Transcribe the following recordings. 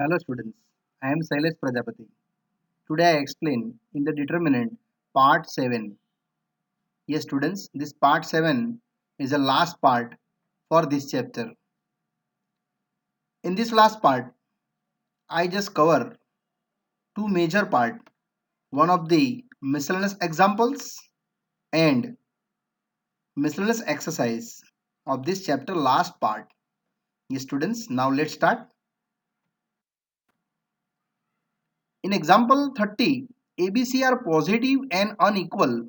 Hello students, I am Sailesh Prajapati. Today I explain in the determinant part 7. Yes students, this part 7 is the last part for this chapter. In this last part, I just cover two major part. One of the miscellaneous examples and miscellaneous exercise of this chapter last part. Yes students, now let's start. In example 30, ABC are positive and unequal.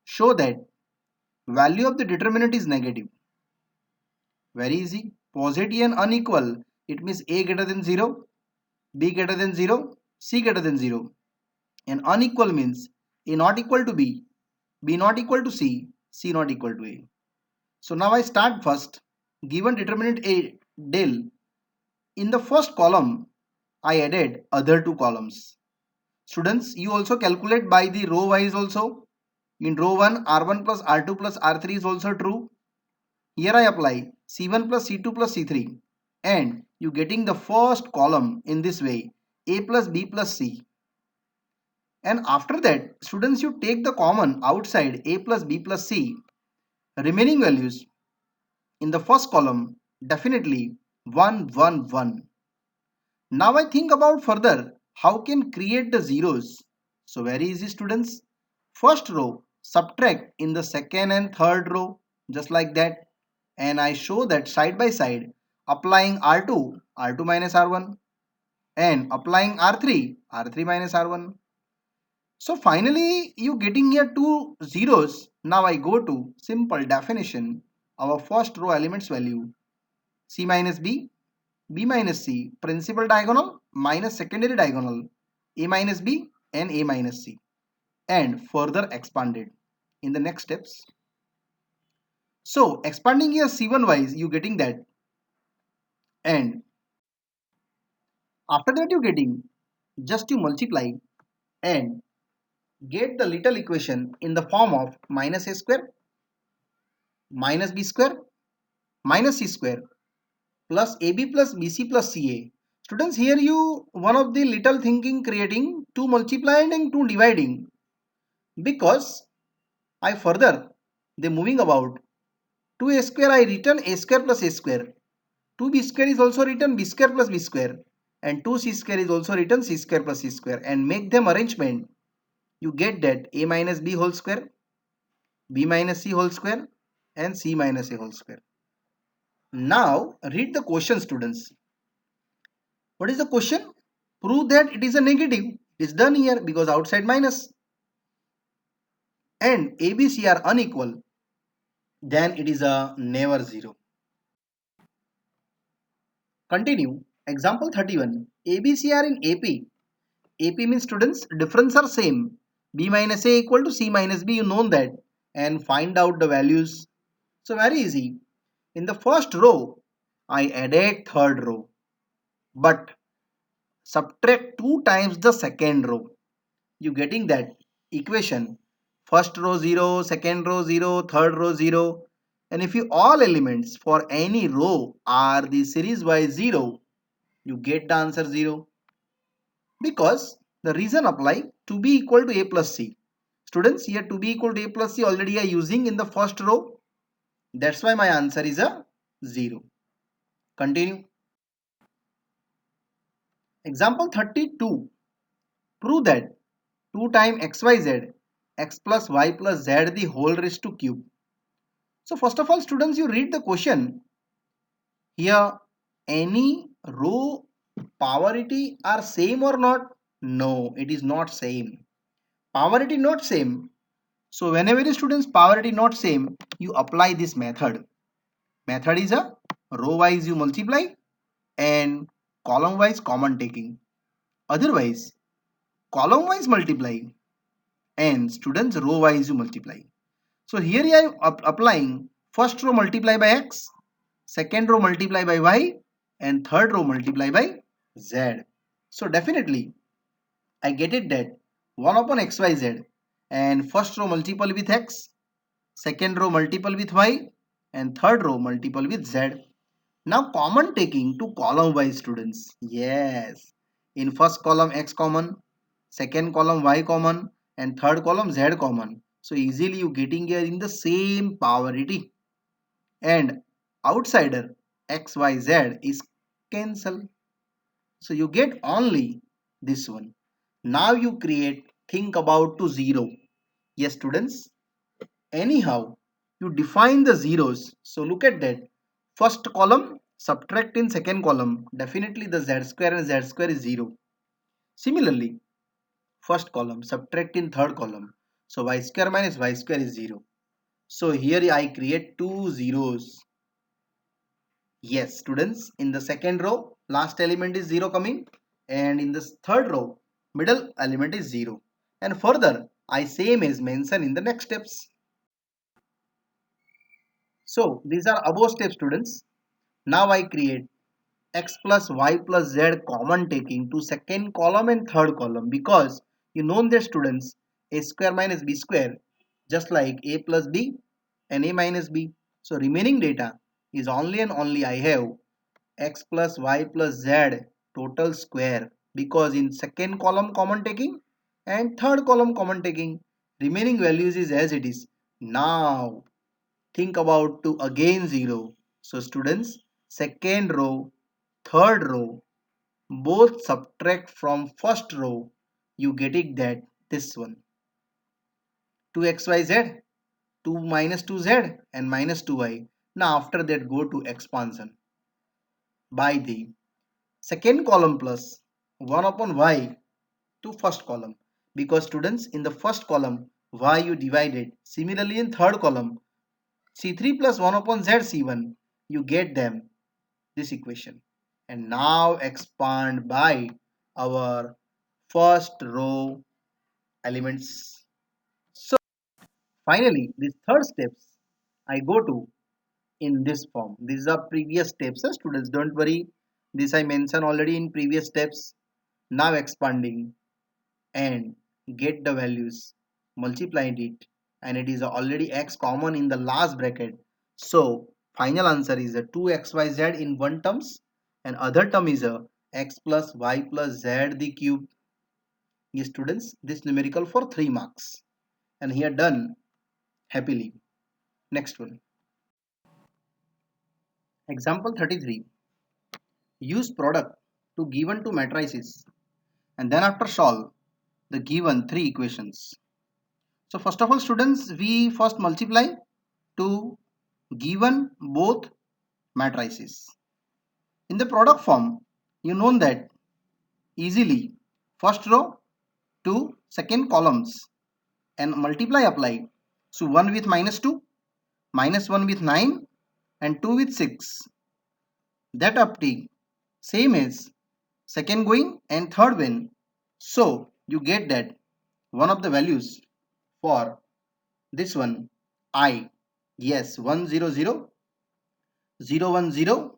Show that value of the determinant is negative. Very easy. Positive and unequal. It means A greater than 0, B greater than 0, C greater than 0. And unequal means A not equal to B not equal to C not equal to A. So now I start first. Given determinant A del, in the first column, I added other two columns. Students, you also calculate by the row wise also. In row 1, R1 plus R2 plus R3 is also true. Here I apply C1 plus C2 plus C3 and you getting the first column in this way, A plus B plus C. And after that, students, you take the common outside A plus B plus C. Remaining values in the first column, definitely 1 1 1. Now I think about further how can create the zeros. So very easy students. First row subtract in the second and third row just like that, and I show that side by side applying R2 minus R1 and applying R3 minus R1. So finally you getting here two zeros. Now I go to simple definition. Our first row elements value C minus B minus C, principal diagonal minus secondary diagonal, A minus B and A minus C, and further expanded in the next steps. So expanding here C1 wise, you getting that, and after that you getting just to multiply and get the little equation in the form of minus A square minus B square minus C square plus AB plus BC plus CA. Students, here you one of the little thinking creating two multiplying and two dividing, because I further the moving about 2A square I written A square plus A square, 2B square is also written B square plus B square, and 2C square is also written C square plus C square, and make them arrangement. You get that A minus B whole square, B minus C whole square and C minus A whole square. Now read the question students. What is the question? Prove that it is a negative. It is done here because outside minus. And ABC are unequal. Then it is a never zero. Continue. Example 31. ABC are in AP. AP means students difference are same. B minus A equal to C minus B. You know that. And find out the values. So very easy. In the first row, I added third row. But subtract 2 times the second row. You getting that equation. First row 0, second row 0, third row 0. And if you all elements for any row are the series wise 0, you get the answer 0. Because the reason apply to be equal to A plus C. Students, here to be equal to A plus C already are using in the first row. That's why my answer is a 0. Continue. Example 32. Prove that 2 times xyz, x plus y plus z the whole raised to cube. So first of all students, you read the question. Here any row powerity are same or not? No, it is not same. Powerity not same. So whenever the students powerity not same, you apply this method. Method is a row wise you multiply and column wise common taking. Otherwise column wise multiply and students row wise you multiply. So here I am applying first row multiply by x, second row multiply by y and third row multiply by z. So definitely I get it that 1 upon xyz, and first row multiple with x, second row multiple with y and third row multiple with z. Now common taking to column wise students. Yes. In first column x common, second column y common, and third column z common. So easily you getting here in the same poverty. And outsider x, y, z is cancel. So you get only this one. Now you create think about to zero. Yes students. Anyhow, you define the zeros. So look at that. First column, subtract in second column. Definitely the z square and z square is 0. Similarly, first column, subtract in third column. So y square minus y square is 0. So here I create two zeros. Yes, students, in the second row, last element is 0 coming. And in the third row, middle element is 0. And further, I same as mentioned in the next steps. So these are above steps students. Now I create x plus y plus z common taking to second column and third column because you know that students a square minus b square just like a plus b and a minus b. So remaining data is only and only I have x plus y plus z total square because in second column common taking and third column common taking remaining values is as it is. Now think about to again 0. So students, second row, third row, both subtract from first row, you get it that this one. 2xyz, 2 minus 2z and minus 2y. Now after that go to expansion by the second column plus 1 upon y to first column. Because students in the first column y you divided. Similarly in third column C3 plus 1 upon Z C1, you get them, this equation. And now expand by our first row elements. So finally, these third steps I go to in this form. These are previous steps, students. Don't worry. This I mentioned already in previous steps. Now expanding and get the values, multiplied it, and it is already x common in the last bracket. So final answer is a 2xyz in one terms and other term is a x plus y plus z the cube. Yes students, this numerical for 3 marks and here done happily. Next one, example 33. Use product to given two matrices and then after solve the given three equations. So first of all students, we first multiply to given both matrices. In the product form, you know that easily first row to second columns and multiply apply. So 1 with minus 2, minus 1 with 9 and 2 with 6. That uptake same as second going and third when. So you get that one of the values for this one I, yes, 100, 010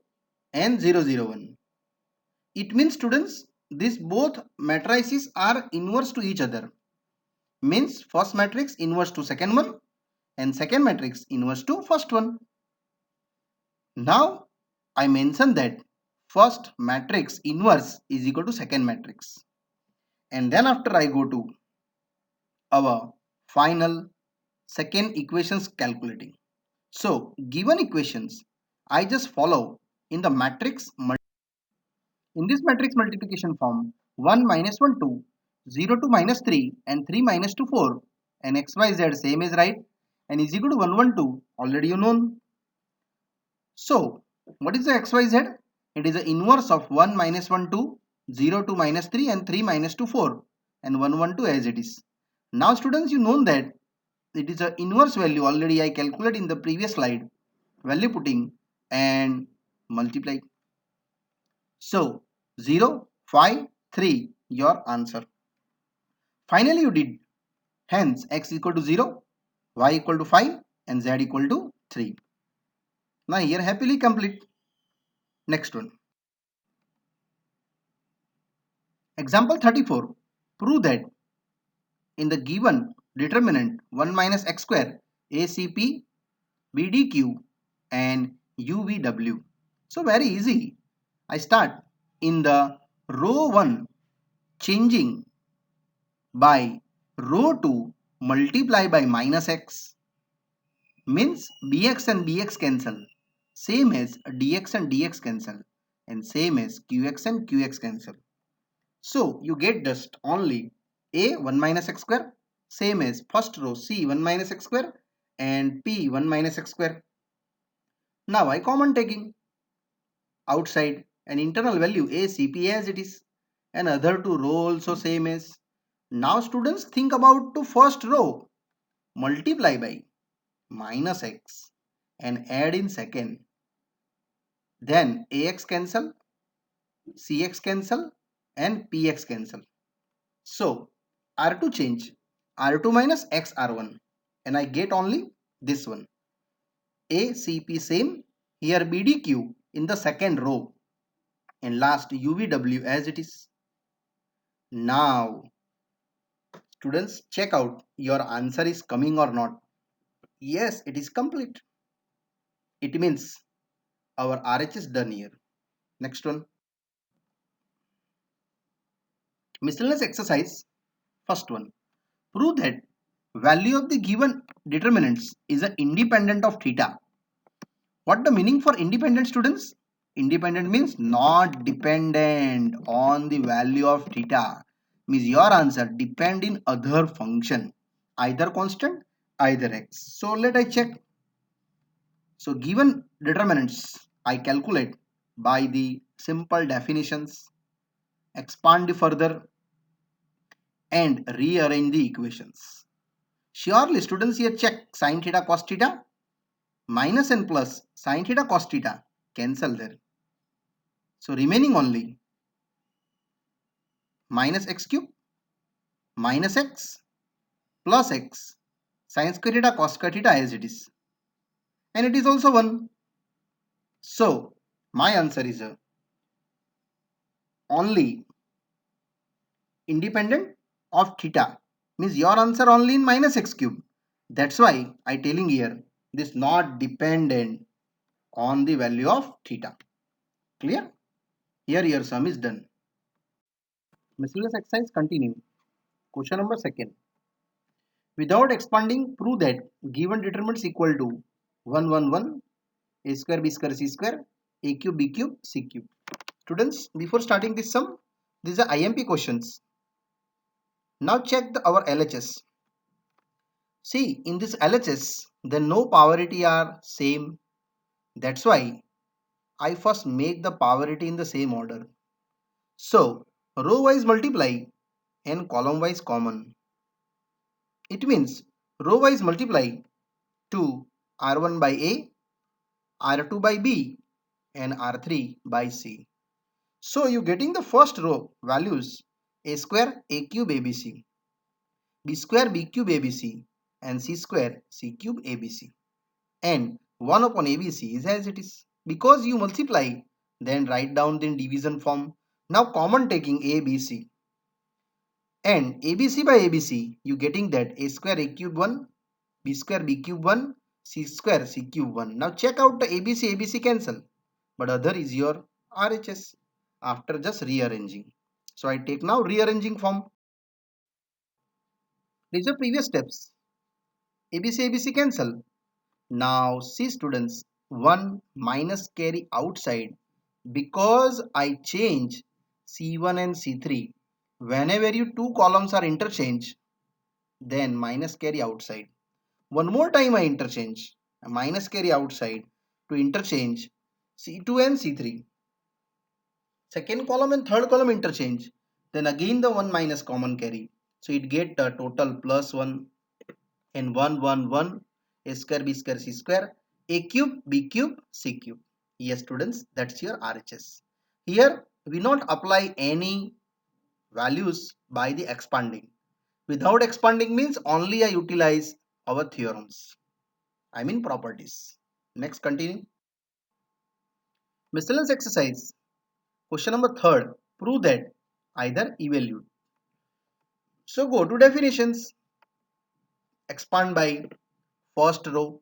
and 001. It means students, these both matrices are inverse to each other. Means first matrix inverse to second one and second matrix inverse to first one. Now I mentioned that first matrix inverse is equal to second matrix. And then after I go to our final second equations calculating. So given equations, I just follow in the matrix. In this matrix multiplication form, 1 minus 1 2, 0 to minus 3 and 3 minus 2 4 and xyz same is right and is equal to 1 1 2 already you know. So what is the xyz? It is the inverse of 1 minus 1 2, 0 to minus 3 and 3 minus 2 4 and 1 1 2 as it is. Now students you know that it is a inverse value already I calculated in the previous slide, value putting and multiply. So 0, 5, 3 your answer. Finally you did. Hence x equal to 0, y equal to 5 and z equal to 3. Now here happily complete. Next one. Example 34. Prove that in the given determinant 1 minus x square ACP BDQ and UVW. So very easy. I start in the row 1 changing by row 2 multiply by minus x means bx and bx cancel, same as dx and dx cancel, and same as qx and qx cancel. So you get just only a 1 minus x square, same as first row c 1 minus x square and p 1 minus x square. Now I common taking outside an internal value a cp as it is, and other two row also same as. Now students think about to first row multiply by minus x and add in second, then ax cancel, cx cancel and px cancel. So r2 change r2 minus x r1 and I get only this one. ACP same, here BDQ in the second row and last UVW as it is. Now students, check out your answer is coming or not. Yes, it is complete. It means our RH is done here. Next one. Miscellaneous exercise. First one. Prove that value of the given determinants is a independent of theta. What the meaning for independent, students? Independent means not dependent on the value of theta. Means your answer depend in other function, either constant, either x. So let I check. So given determinants I calculate by the simple definitions, expand further and rearrange the equations. Surely students here check sin theta cos theta, minus and plus sin theta cos theta cancel there. So remaining only minus x cube minus x plus x sin square theta cos square theta as it is, and it is also 1. So my answer is only independent of theta, means your answer only in minus x cube. That's why I telling here this not dependent on the value of theta. Clear? Here your sum is done. Miscellaneous exercise continue. Question number second. Without expanding, prove that given determinants equal to 1 1 1 a square b square c square a cube b cube c cube. Students, before starting this sum, these are IMP questions. Now check our LHS. See, in this LHS, the no polarity are same. That's why I first make the polarity in the same order. So, row wise multiply and column wise common. It means row wise multiply to R1 by A, R2 by B and R3 by C. So you getting the first row values A square A cube ABC, B square B cube ABC and C square C cube ABC, and 1 upon ABC is as it is. Because you multiply, then write down in division form. Now common taking ABC and ABC by ABC, you getting that A square A cube 1, B square B cube 1, C square C cube 1. Now check out the ABC cancel, but other is your RHS after just rearranging. So I take now rearranging form. These are previous steps. ABC cancel. Now see students, 1 minus carry outside because I change C1 and C3. Whenever you two columns are interchanged, then minus carry outside. One more time I interchange minus carry outside to interchange C2 and C3. Second column and third column interchange. Then again the 1 minus common carry. So it get a total plus 1 and 1 1 1 a square b square c square a cube b cube c cube. Yes students, that's your RHS. Here we not apply any values by the expanding. Without expanding means only I utilize our theorems. I mean properties. Next continue. Miscellaneous exercise. Question number third. Prove that either evaluate. So go to definitions. Expand by first row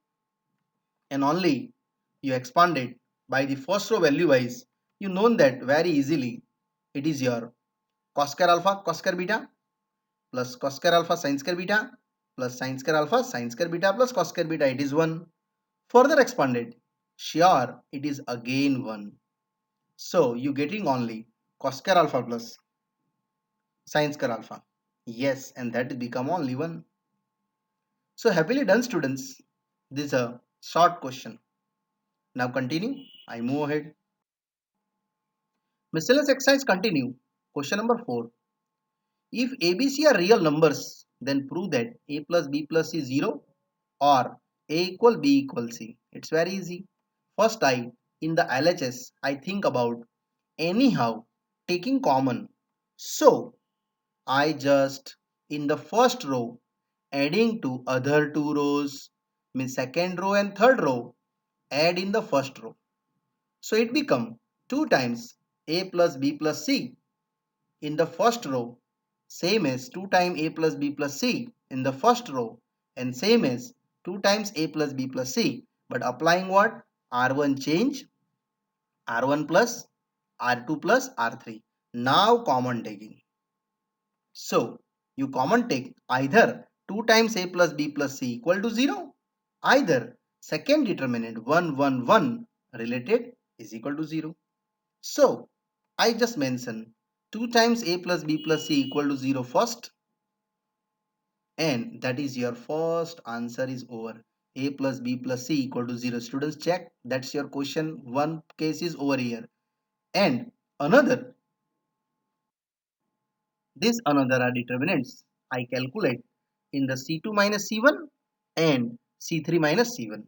and only you expand it by the first row value wise, you know that very easily. It is your cos square alpha cos square beta plus cos square alpha sin square beta plus sin square alpha sin square beta plus cos square beta. It is 1. Further expanded, sure, it is again 1. So you getting only cos square alpha plus sin square alpha. Yes, and that become only 1. So happily done, students. This is a short question. Now continue. I move ahead. Miscellaneous exercise continue. Question number 4. If ABC are real numbers, then prove that A plus B plus C is 0 or A equal B equal C. It's very easy. First in the LHS, I think about anyhow taking common. So I just in the first row adding to other two rows, means second row and third row, add in the first row. So it become 2 times A plus B plus C in the first row, same as 2 times A plus B plus C in the first row, and same as 2 times A plus B plus C. But applying what? R1 change, R1 plus, R2 plus, R3. Now common taking. So you common take either 2 times A plus B plus C equal to 0, either second determinant 1 1 1 related is equal to 0. So I just mentioned 2 times A plus B plus C equal to 0 first, and that is your first answer is over. A plus B plus C equal to 0. Students, check, that's your question. One case is over here, and another, this another are determinants I calculate in the C2 minus C1 and C3 minus C1.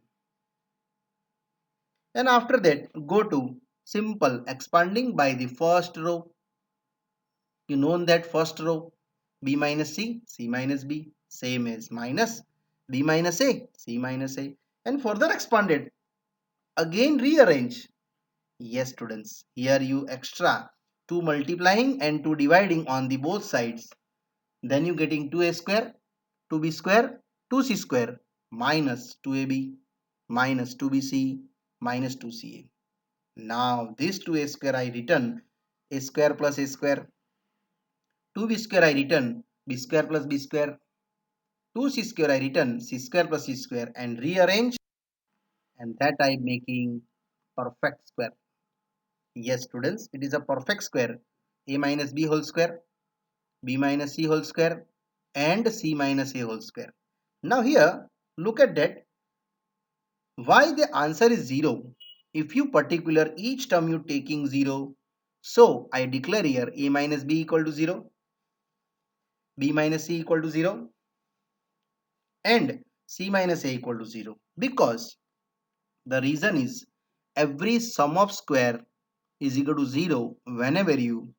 And after that, go to simple expanding by the first row. You know that first row, B minus C, C minus B, same as minus B minus A, C minus A. And further expanded, again rearrange. Yes, students, here you extra 2 multiplying and 2 dividing on the both sides. Then you getting 2A square, 2B square, 2C square, minus 2AB, minus 2BC, minus 2CA. Now this 2A square I written A square plus A square, 2B square I written B square plus B square, 2C square I written C square plus C square, and rearrange, and that I am making perfect square. Yes, students, it is a perfect square. A minus B whole square, B minus C whole square, and C minus A whole square. Now here, look at that. Why the answer is 0? If you particular each term you taking 0, so I declare here A minus B equal to 0, B minus C equal to 0, and C minus A equal to 0. Because the reason is every sum of square is equal to 0 whenever you,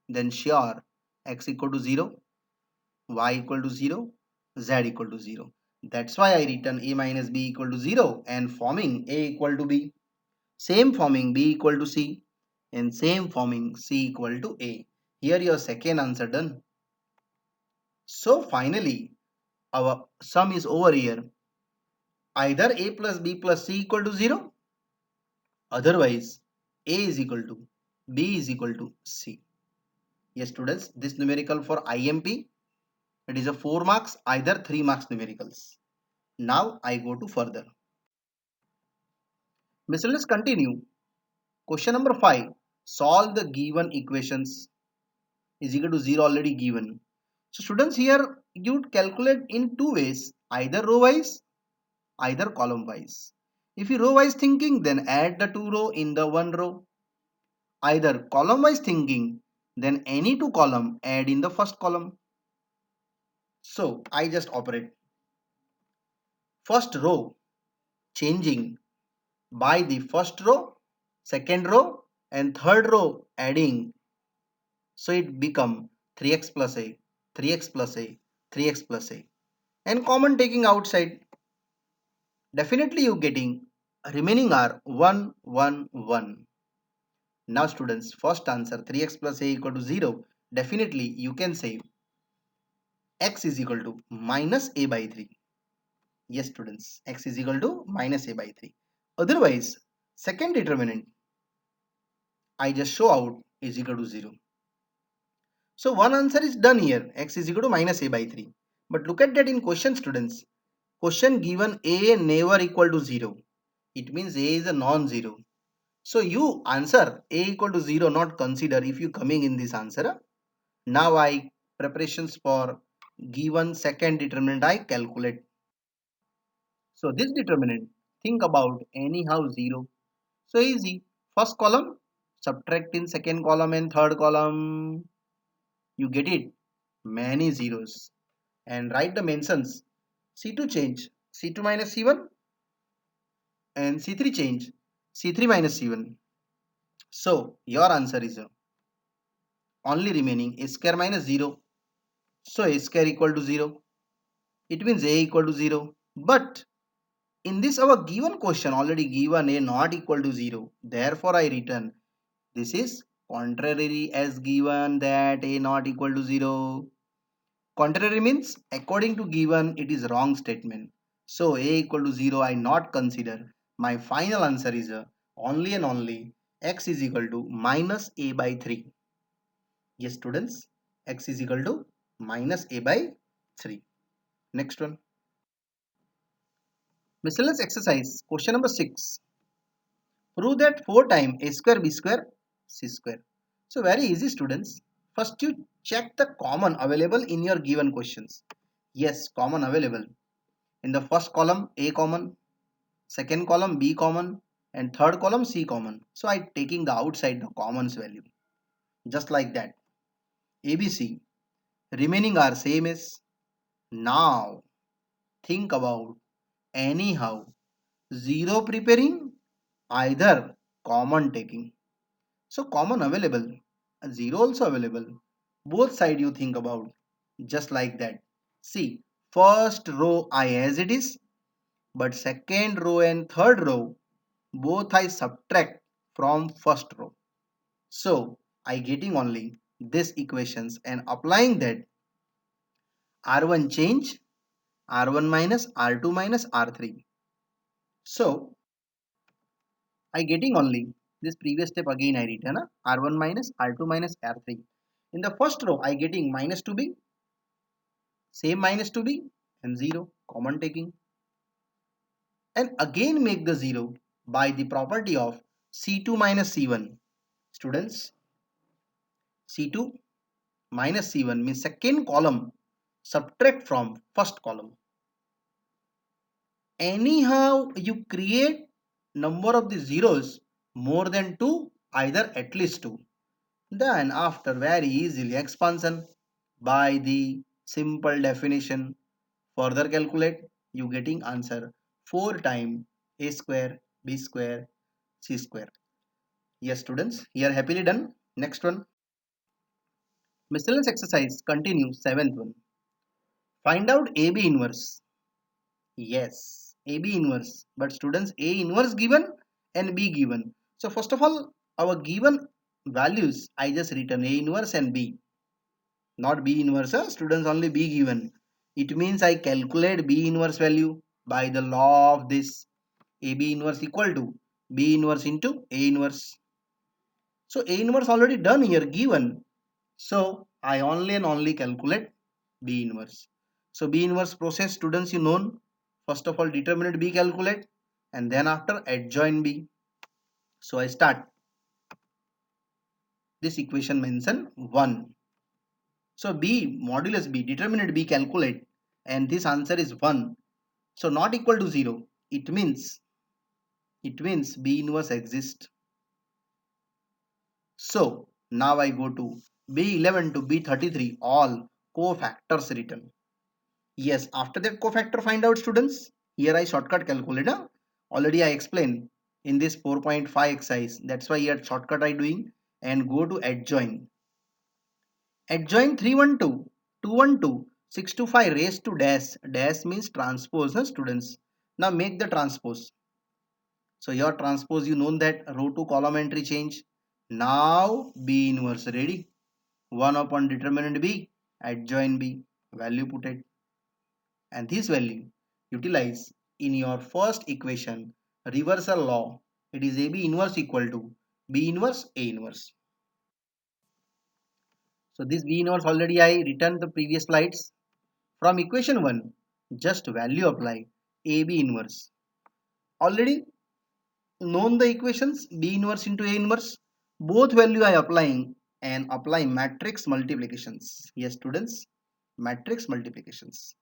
then sure x equal to 0, y equal to 0, z equal to 0. That's why I written A minus B equal to 0 and forming A equal to B. Same forming B equal to C and same forming C equal to A. Here your second answer done. So finally our sum is over here. Either A plus B plus C equal to 0, otherwise A is equal to B is equal to C. Yes, students, this numerical for IMP, it is a 4 marks, either 3 marks numericals. Now I go to further. Let's continue. Question number 5. Solve the given equations is equal to 0 already given. So students, here you calculate in two ways, either row wise, either column wise. If you row wise thinking, then add the two row in the one row. Either column wise thinking, then any two column add in the first column. So I just operate first row changing by the first row, second row, and third row adding. So it become 3x plus a, 3x plus a, 3x plus a, and common taking outside. Definitely you getting remaining are 1 1 1. Now students, first answer 3x plus a equal to 0. Definitely you can say x is equal to minus a by 3. Yes students, x is equal to minus a by 3. Otherwise, Second determinant I just show out is equal to 0. So one answer is done here, x is equal to minus a by 3. But look at that in question, students. Question given a never equal to 0. It means a is a non-zero. So you answer a equal to 0 not consider if you coming in this answer. Now I preparations for given second determinant I calculate. So this determinant, think about anyhow 0. So easy. First column, subtract in second column and third column. You get it? Many zeros. And write the mentions. C2 change. C2 minus C1 and C3 change. C3 minus C1. So your answer is only remaining a square minus 0. So a square equal to 0. It means a equal to 0. But in this our given question already given a not equal to 0. Therefore I return this is contrary as given that a not equal to 0. Contrary means according to given it is wrong statement. So a equal to 0 I not consider. My final answer is only and only x is equal to minus a by 3. Yes students, x is equal to minus a by 3. Next one. Miscellaneous exercise question number 6. Prove that 4 times a square b square c square. So very easy students. First you check the common available in your given questions. Yes, common available. In the first column a common, second column b common and third column c common. So I taking the outside the commons value. Just like that. ABC remaining are same as. Now think about anyhow 0 preparing either common taking. So common available, 0 also available. Both side you think about just like that. See, first row I as it is, but second row and third row both I subtract from first row. So I getting only this equations and applying that R1 change, R1 minus R2 minus R3. So I getting only this previous step again I written R1 minus R2 minus R3. In the first row I getting minus 2b, same minus 2b and 0 common taking, and again make the 0 by the property of C2 minus C1. Students, C2 minus C1 means second column subtract from first column. Anyhow you create number of the zeros more than 2, either at least 2. Then after very easily expansion by the simple definition further calculate, you getting answer 4 times a square b square c square. Yes students, here happily done. Next one. Miscellaneous exercise continue, seventh one. Find out AB inverse. Yes, AB inverse. But students, A inverse given and B given. So first of all, our given values, I just written A inverse and B. Not B inverse, students only B given. It means I calculate B inverse value by the law of this. AB inverse equal to B inverse into A inverse. So A inverse already done here given. So I only and only calculate B inverse. So B inverse process students you know. First of all determinant B calculate and then after adjoint B. So I start this equation mention 1. So B modulus B determinant B calculate and this answer is 1. So not equal to 0. It means B inverse exists. So now I go to B11 to B33 all cofactors written. Yes, after that cofactor find out students. Here I shortcut calculator. Already I explained in this 4.5 exercise. That's why here shortcut I doing and go to adjoin. Adjoin 312, 212, 625 raised to dash. Dash means transpose students. Now make the transpose. So your transpose you know that row to column entry change. Now B inverse ready. 1 upon determinant B, adjoin B, value put it. And this value utilize in your first equation reversal law. It is AB inverse equal to B inverse A inverse. So this B inverse already I written the previous slides. From equation 1, just value apply AB inverse. Already known the equations B inverse into A inverse. Both value I applying and apply matrix multiplications. Yes students, matrix multiplications.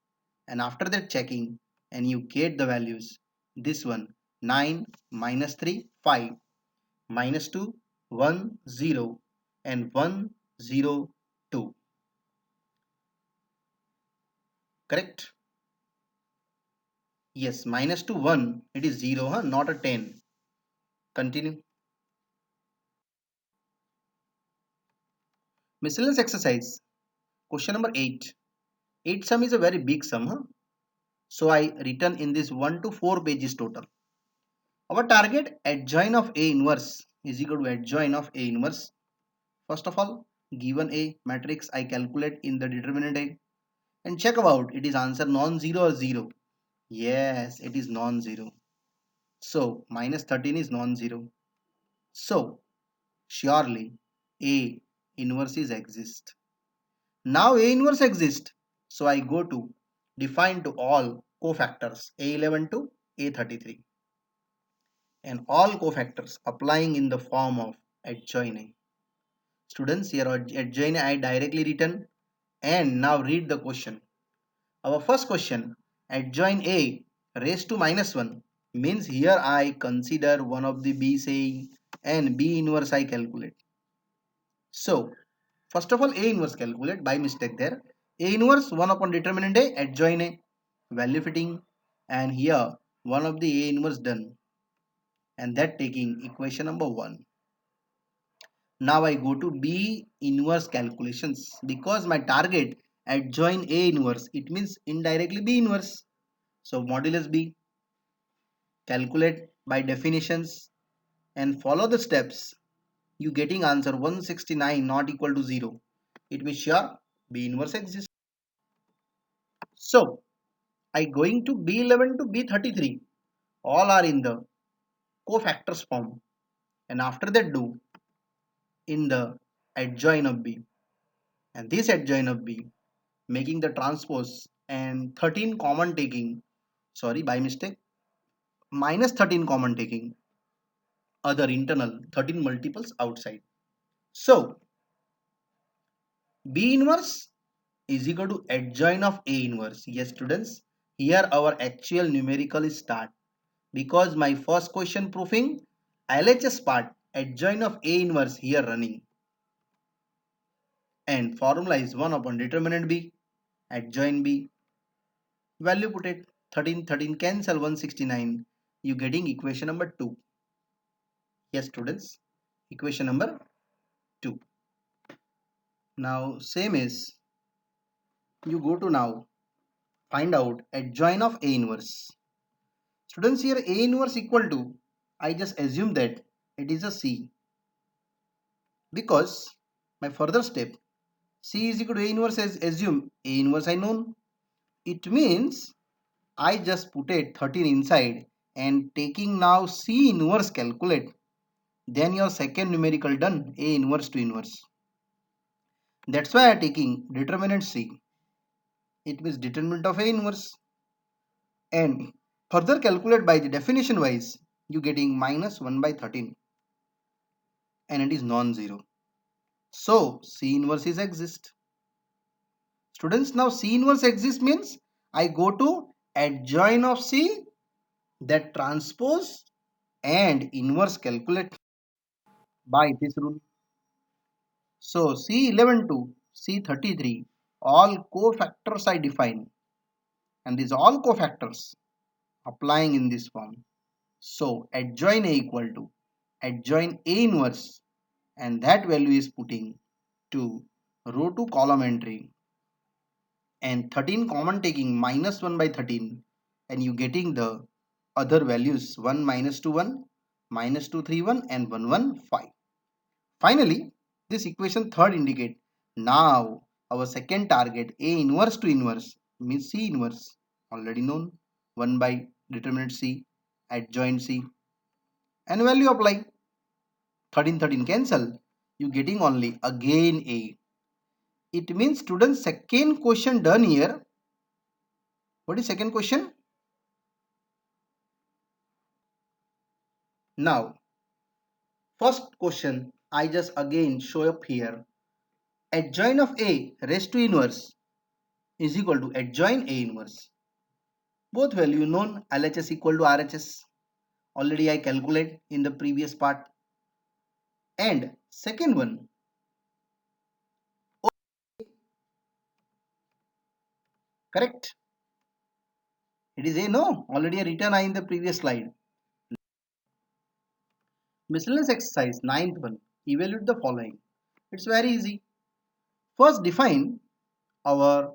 And after that checking and you get the values. This one 9 minus 3 5 minus 2 1 0 and 1 0 2. Correct? Yes, minus to 1, it is 0, huh? Not a 10. Continue. Miscellaneous exercise. Question number 8. 8 sum is a very big sum, huh? So I written in this 1 to 4 pages total. Our target adjoint of A inverse is equal to adjoint of A inverse. First of all, given A matrix I calculate in the determinant A and check about it is answer non-zero or 0. Yes, it is non-zero. So minus 13 is non-zero. So surely A inverse is exist. Now A inverse exists. So I go to define to all cofactors A11 to A33 and all cofactors applying in the form of adjoint A. Students, here adjoint I directly written and now read the question. Our first question, adjoint A raised to minus 1 means here I consider one of the B saying and B inverse I calculate. So first of all A inverse calculate by mistake there. A inverse 1 upon determinant A adjoint A value fitting and here one of the A inverse done and that taking equation number 1. Now I go to B inverse calculations because my target adjoint A inverse it means indirectly B inverse. So modulus B calculate by definitions and follow the steps. You getting answer 169 not equal to 0. It means sure B inverse exists. So I going to B11 to B33 all are in the cofactors form and after that do in the adjoint of B and this adjoint of B making the transpose and 13 common taking sorry by mistake minus 13 common taking other internal 13 multiples outside. So B inverse is equal to adjoint of A inverse. Yes students, here our actual numerical is start because my first question proving LHS part adjoint of A inverse here running and formula is 1 upon determinant B adjoint B value put it 13 13 cancel 169 you getting equation number 2. Yes students, equation number 2. Now same is you go to now find out adjoint of A inverse. Students, here A inverse equal to I just assume that it is a C because my further step C is equal to A inverse as assume A inverse I known. It means I just put it 13 inside and taking now C inverse calculate. Then your second numerical done A inverse to inverse. That's why I am taking determinant C. It means determinant of A inverse. And further calculate by the definition wise you getting minus 1 by 13 and it is non-zero. So C inverse is exist. Students, now C inverse exists means I go to adjoint of C that transpose and inverse calculate by this rule. So C11 to C33 all cofactors I define and these all cofactors applying in this form. So adjoint A equal to adjoint A inverse and that value is putting to row to column entry and 13 common taking minus 1 by 13 and you getting the other values 1 minus 2 1 minus 2 3 1 and 1 1 5. Finally this equation third indicate now our second target A inverse to inverse means C inverse already known 1 by determinant C adjoint C and value apply. 13 13 cancel. You getting only again A. It means students second question done here. What is second question? Now first question I just again show up here. Adjoint of A raised to inverse is equal to adjoint A inverse. Both value known, LHS equal to RHS. Already I calculate in the previous part. And second one, correct? It is A, no? Already I written I in the previous slide. Miscellaneous exercise, ninth one. Evaluate the following. It's very easy. First define our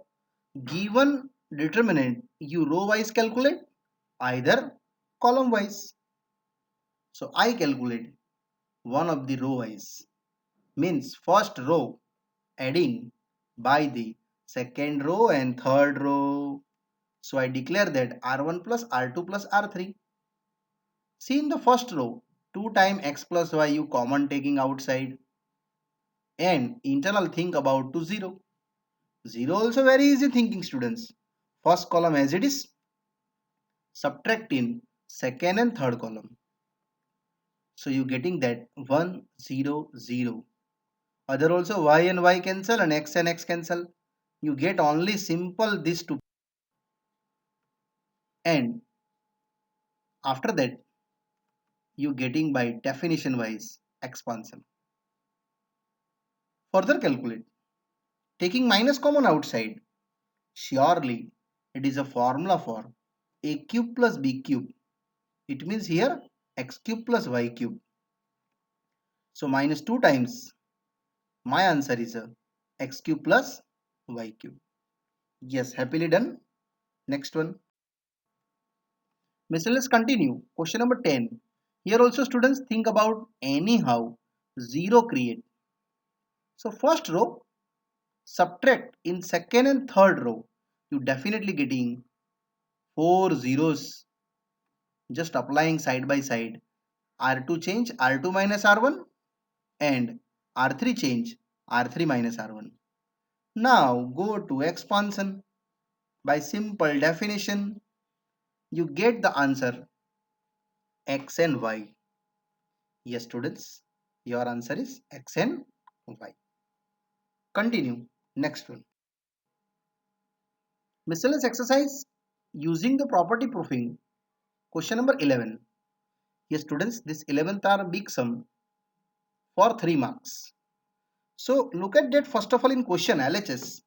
given determinant. You row wise calculate, either column wise. So I calculate one of the row wise. Means first row adding by the second row and third row. So I declare that R1 plus R2 plus R3. See in the first row, 2 times x plus y you common taking outside and internal think about to 0. 0 also very easy thinking students. First column as it is, subtract in second and third column. So you getting that 1 0 0. Other also y and y cancel and x cancel. You get only simple this two, and after that you getting by definition wise expansion. Further calculate. Taking minus common outside. Surely it is a formula for a cube plus b cube. It means here x cube plus y cube. So minus 2 times. My answer is a x cube plus y cube. Yes, happily done. Next one. Mister, let's continue. Question number 10. Here also students think about anyhow 0 create. So first row subtract in second and third row. You definitely getting 4 zeros. Just applying side by side. R2 change R2 minus R1 and R3 change R3 minus R1. Now go to expansion. By simple definition, you get the answer x and y. Yes students, your answer is x and y. Continue. Next one. Miscellaneous exercise using the property proofing. Question number 11. Yes students, this 11th are big sum for 3 marks. So look at that first of all in question LHS.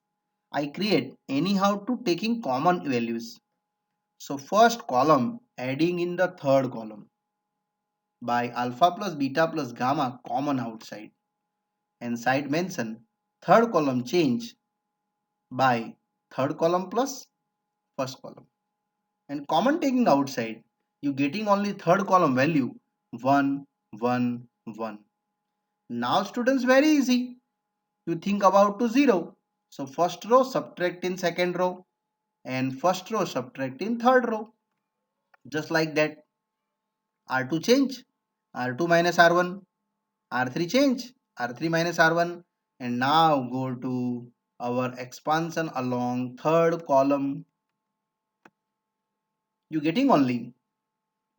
I create anyhow to taking common values. So first column adding in the third column by alpha plus beta plus gamma common outside, and side mention third column change by third column plus first column, and common taking outside you getting only third column value 1 1 1. Now students very easy, you think about to 0. So first row subtract in second row and first row subtract in third row, just like that. R2 change R2 minus R1, R3 change R3 minus R1, and now go to our expansion along third column. You getting only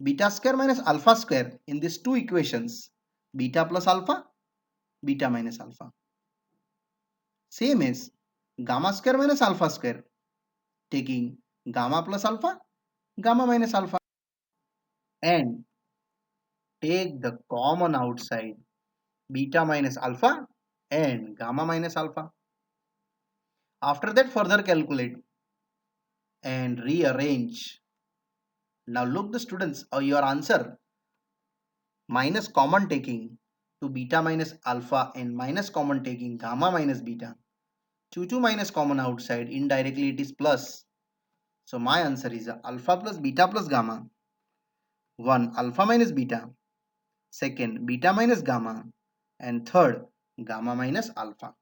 beta square minus alpha square in these two equations, beta plus alpha, beta minus alpha. Same as gamma square minus alpha square, taking gamma plus alpha, gamma minus alpha, and take the common outside beta minus alpha and gamma minus alpha. After that further calculate and rearrange. Now look the students, your answer minus common taking to beta minus alpha and minus common taking gamma minus beta. 2 minus common outside, indirectly it is plus. So my answer is alpha plus beta plus gamma. 1 alpha minus beta. Second beta minus gamma. And third gamma minus alpha.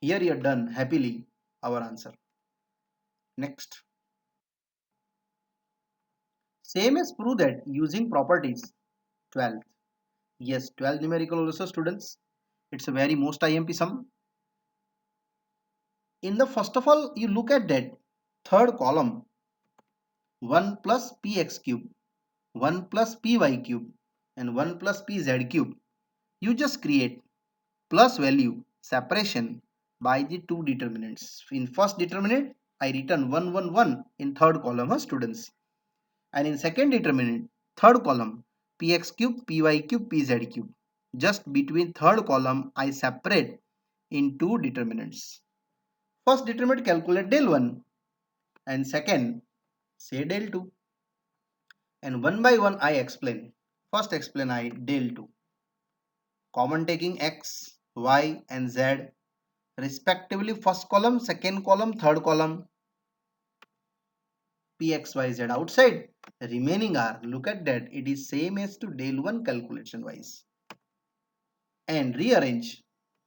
Here you are done happily our answer. Next. Same as prove that using properties. 12th. Yes, 12 numerical also students. It's a very most IMP sum. In the first of all, you look at that third column, 1 plus px cube, 1 plus py cube, and 1 plus pz cube. You just create plus value separation by the two determinants. In first determinant, I written 1, 1, 1 in third column, students. And in second determinant, third column, px cube, py cube, pz cube. Just between third column, I separate in two determinants. First determinant calculate del 1 and second say del 2. And one by one I explain. First explain I del 2. Common taking x, y and z respectively first column, second column, third column. Px, y, z outside. Remaining are, look at that, it is same as to del 1 calculation wise. And rearrange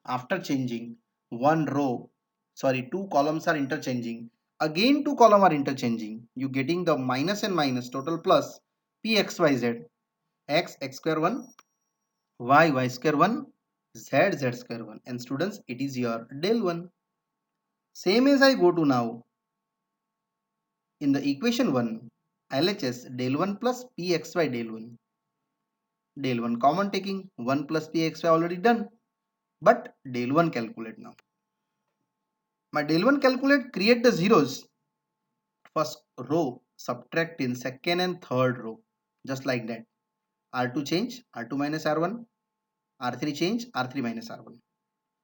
after changing one row, sorry, two columns are interchanging. Again two columns are interchanging. You getting the minus and minus total plus px, y, z. X, x square 1, y, y square 1, z, z square 1. And students, it is your del 1. Same as I go to now in the equation 1, LHS del 1 plus pxy del 1. Del 1 common taking 1 plus pxy already done. But del 1 calculate now. My del 1 calculate, create the zeros. First row subtract in second and third row. Just like that. R2 change, R2 minus R1. R3 change, R3 minus R1.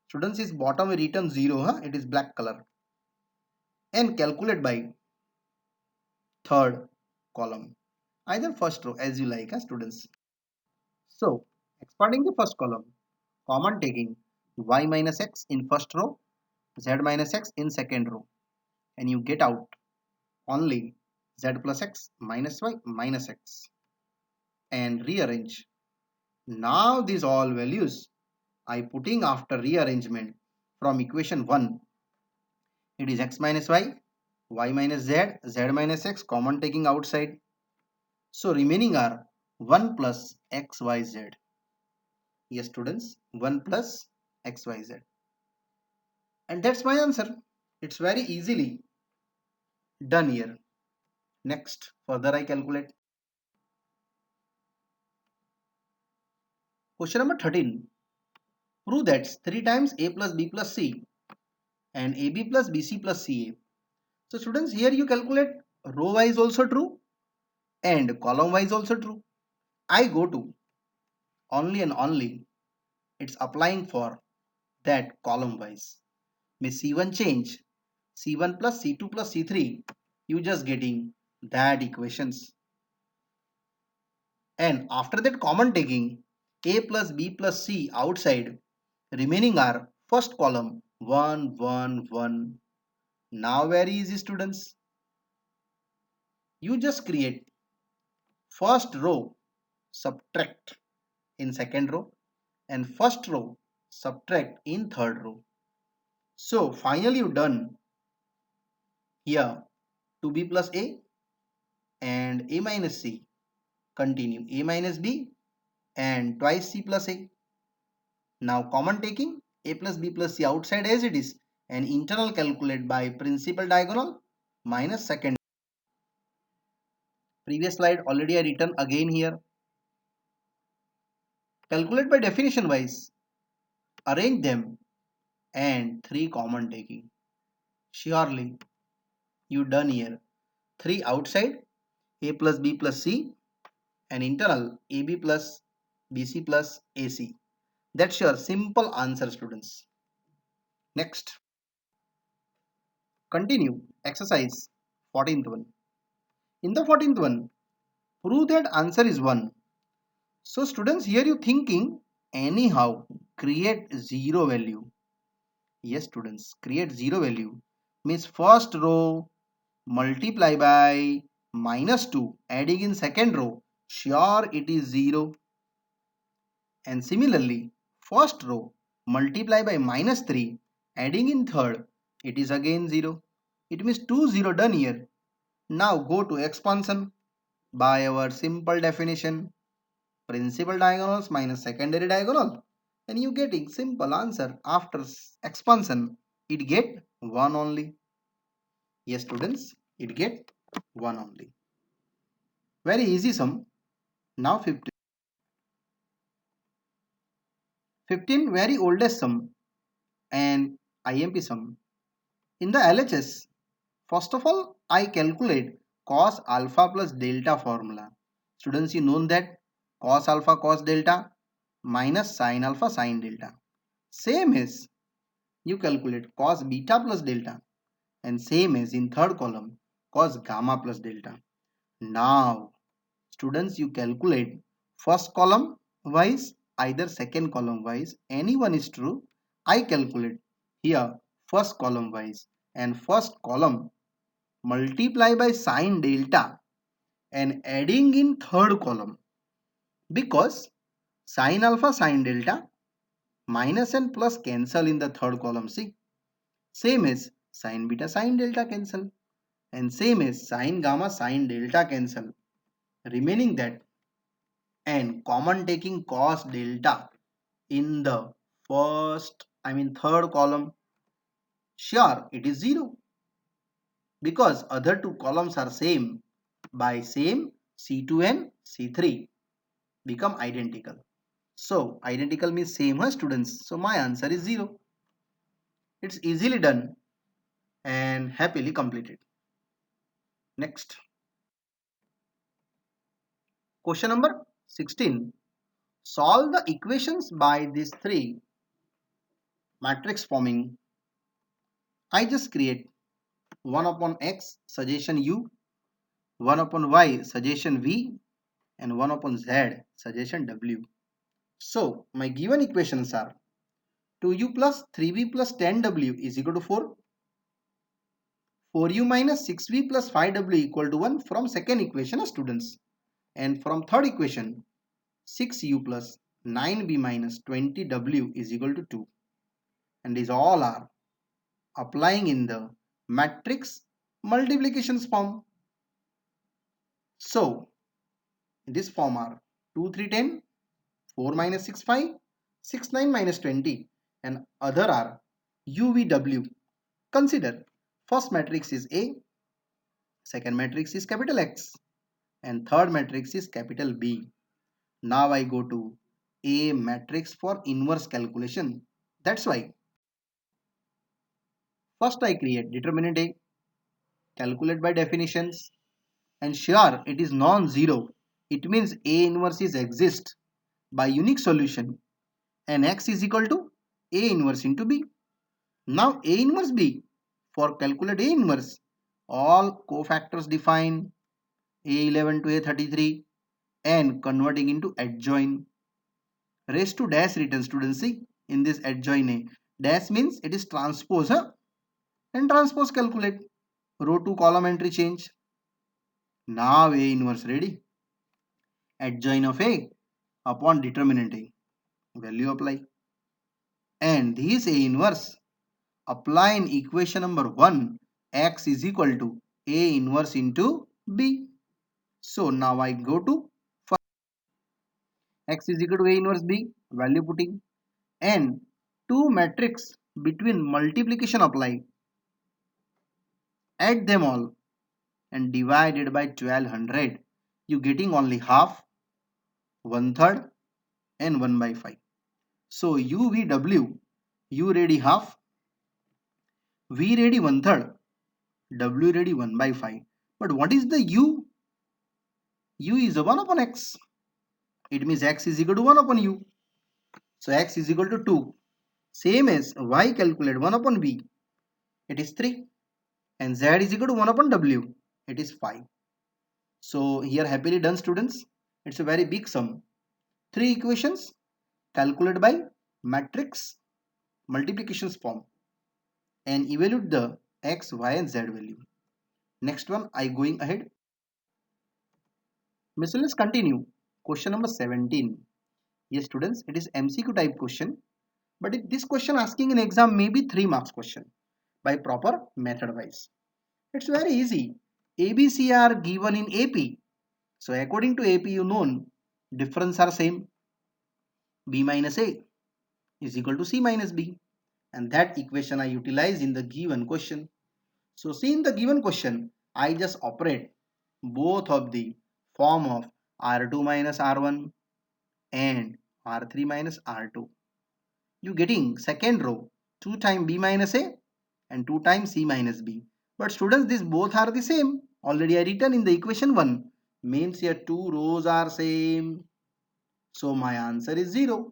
Students, is bottom written 0, huh? It is black color. And calculate by third column. Either first row as you like, huh, students. So, expanding the first column, common taking y minus x in first row, z minus x in second row. And you get out only z plus x minus y minus x. And rearrange. Now these all values I putting after rearrangement from equation 1. It is x minus y minus z, z minus x common taking outside. So remaining are 1 plus xyz. Yes students, 1 plus xyz. And that's my answer. It's very easily done here. Next, further I calculate. Question number 13. Prove that 3 times a plus b plus c and ab plus bc plus ca. So students, here you calculate row wise also true and column wise also true. I go to only and only it's applying for that column wise. May C1 change, C1 plus C2 plus C3, you just getting that equations. And after that common taking, A plus B plus C outside, remaining are first column 1, 1, 1. Now very easy students. You just create first row, subtract in second row and first row, subtract in third row. So finally you done here 2b plus a and a minus c. Continue a minus b and twice c plus a. Now common taking a plus b plus c outside as it is and internal calculate by principal diagonal minus second. Previous slide already I written again here. Calculate by definition wise. Arrange them and 3 common taking. Surely you done here. 3 outside a plus b plus c and internal ab plus bc plus ac. That's your simple answer students. Next, continue exercise 14th one. In the 14th one, prove that answer is 1. So students, here you thinking anyhow create 0 value. Yes students, create 0 value means first row multiply by minus 2 adding in second row, sure it is 0. And similarly, first row multiply by minus 3 adding in third, it is again 0. It means 2 0 done here. Now go to expansion by our simple definition. principal diagonals minus secondary diagonal, and you getting simple answer after expansion. It get 1 only. Yes, students, it get 1 only. Very easy sum. Now 15. 15 very oldest sum and IMP sum. In the LHS, first of all, I calculate cos alpha plus delta formula. Students, you know that cos alpha cos delta minus sin alpha sin delta. Same as you calculate cos beta plus delta, and same as in third column cos gamma plus delta. Now, students, you calculate first column wise, either second column wise, any one is true. I calculate here first column wise, and first column multiply by sin delta and adding in third column, because sin alpha sin delta minus and plus cancel in the third column. See, same as sin beta sin delta cancel, and same as sin gamma sin delta cancel, remaining that, and common taking cos delta in the third column. Sure, it is 0 because other two columns are same. By same, C2 and C3 become identical. So identical means same, huh, students? So my answer is 0. It's easily done and happily completed. Next. Question number 16. Solve the equations by these three matrix forming. I just create 1 upon x suggestion u, 1 upon y suggestion v, and 1 upon z suggestion w. So my given equations are 2u plus 3v plus 10w is equal to 4, 4u minus 6v plus 5w equal to 1 from second equation, students, and from third equation 6u plus 9v minus 20w is equal to 2, and these all are applying in the matrix multiplications form. So this form are 2 3 10, 4 minus 6 5, 6 9 minus 20, and other are UVW. Consider first matrix is A, second matrix is capital X, and third matrix is capital B. Now I go to A matrix for inverse calculation. That's why first I create determinant A, calculate by definitions, and sure it is non-zero. It means A inverse is exist by unique solution, and X is equal to A inverse into B. Now A inverse B, for calculate A inverse, all cofactors define A11 to A33 and converting into adjoint. Raised to dash written, students, see in this adjoint A. Dash means it is transpose, huh? And transpose calculate. Row to column entry change. Now A inverse ready. Adjoint of A upon determinant A. Value apply. And this A inverse apply in equation number 1, x is equal to A inverse into B. So now I go to first, x is equal to A inverse B, value putting, and two matrix between multiplication apply, add them all and divided by 1200, you getting only half, 1/3 and 1 by 5. So UVW, U ready half, V ready 1/3, W ready 1 by 5. But what is the U? U is a 1 upon x. It means x is equal to 1 upon u. So x is equal to 2. Same as y calculate 1 upon v. It is 3. And z is equal to 1 upon w. It is 5. So here happily done, students. It's a very big sum. 3 equations calculated by matrix multiplications form and evaluate the x, y and z value. Next one I going ahead. Let's continue. Question number 17. Yes, students, it is MCQ type question. But if this question asking in exam may be 3 marks question by proper method wise. It's very easy. ABC are given in AP. So according to AP, you know difference are same. B minus A is equal to C minus B. And that equation I utilize in the given question. So see, in the given question, I just operate both of the form of R2 minus R1 and R3 minus R2. You getting second row 2 times B minus A and 2 times C minus B. But students, these both are the same. Already I written in the equation 1. Means here 2 rows are same. So my answer is 0.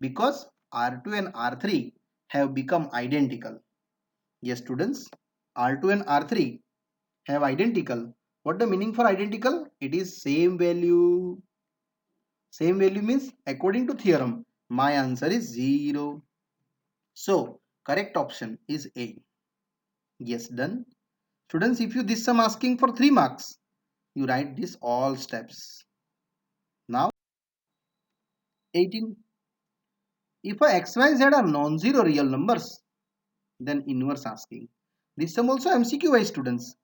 Because R2 and R3 have become identical. Yes students, R2 and R3 have identical. What the meaning for identical? It is same value. Same value means according to theorem, my answer is 0. So correct option is A. Yes, done. Students, if you this sum asking for 3 marks, you write this all steps. Now 18. If a x, y, z are non-zero real numbers, then inverse asking. This sum also MCQ wise students.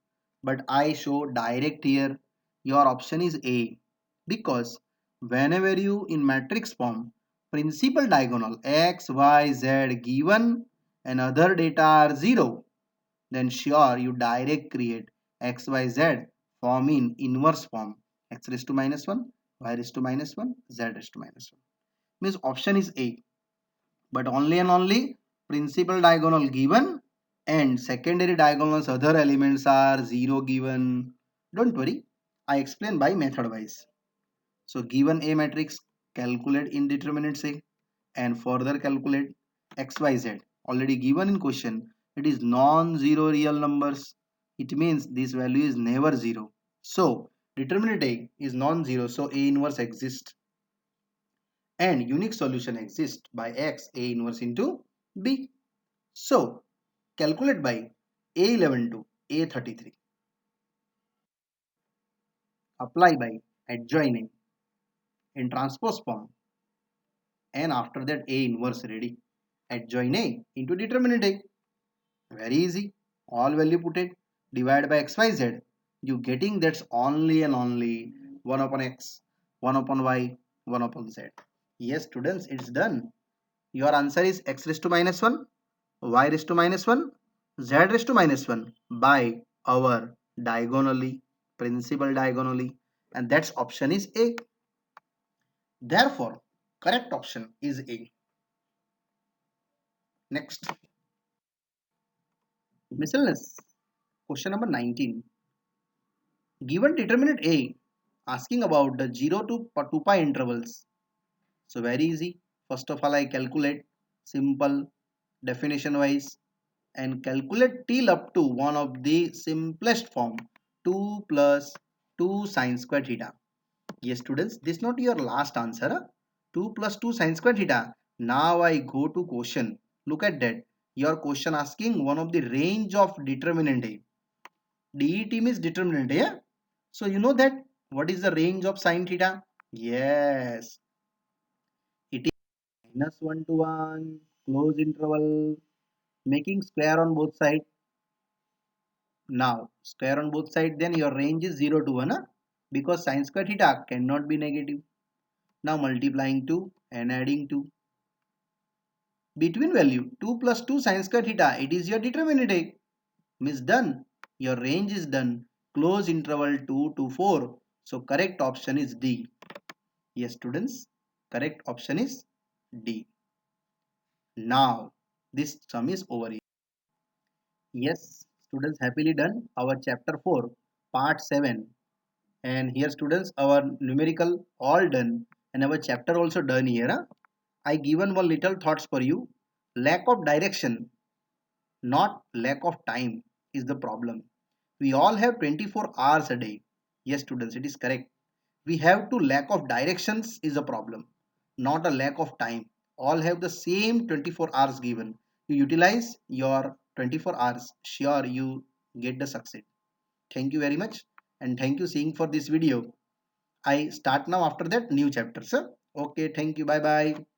But I show direct here. Your option is A. Because whenever you in matrix form, principal diagonal x, y, z given and other data are 0, then sure you direct create x, y, z form in inverse form. X raised to minus 1, y raised to minus 1, z raised to minus 1. Means option is A. But only and only principal diagonal given and secondary diagonals other elements are 0 given. Don't worry, I explain by method wise. So given A matrix, calculate indeterminate A and further calculate xyz. Already given in question, it is non-zero real numbers. It means this value is never 0. So determinant A is non-zero, so A inverse exists. And unique solution exists by x A inverse into B. So calculate by A11 to A33. Apply by adjoining in transpose form. And after that A inverse ready. Adjoin A into determinant A. Very easy. All value put it. Divide by xyz. You getting that's only and only 1 upon x, 1 upon y, 1 upon z. Yes students, it's done. Your answer is x raised to minus 1, y raised to minus 1, z raised to minus 1 by our diagonally, principal diagonally, and that's option is A. Therefore, correct option is A. Next, miscellaneous. Question number 19. Given determinant A, asking about the 0 to 2 pi intervals. So very easy. First of all, I calculate simple definition wise and calculate till up to one of the simplest form 2 plus 2 sine square theta. Yes students, this is not your last answer. 2 plus 2 sine square theta. Now I go to question. Look at that. Your question asking one of the range of determinant A. Det means determinant A. Yeah? So you know that what is the range of sine theta? Yes. It is minus 1 to 1, close interval, making square on both sides. Now, square on both sides, then your range is 0 to 1, huh? Because sine square theta cannot be negative. Now multiplying 2 and adding 2. Between value 2 plus 2 sine square theta, it is your determinant A. Means done. Your range is done. Close interval 2 to 4. So correct option is D. Yes students, correct option is D. Now, this sum is over here. Yes, students, happily done our chapter 4, part 7. And here students, our numerical all done and our chapter also done here. Huh? I given one little thoughts for you. Lack of direction, not lack of time is the problem. We all have 24 hours a day. Yes students, it is correct. We have to lack of directions is a problem, not a lack of time. All have the same 24 hours given. You utilize your 24 hours, sure you get the succeed. Thank you very much and thank you seeing for this video. I start now after that new chapter, sir. Okay, thank you. Bye bye.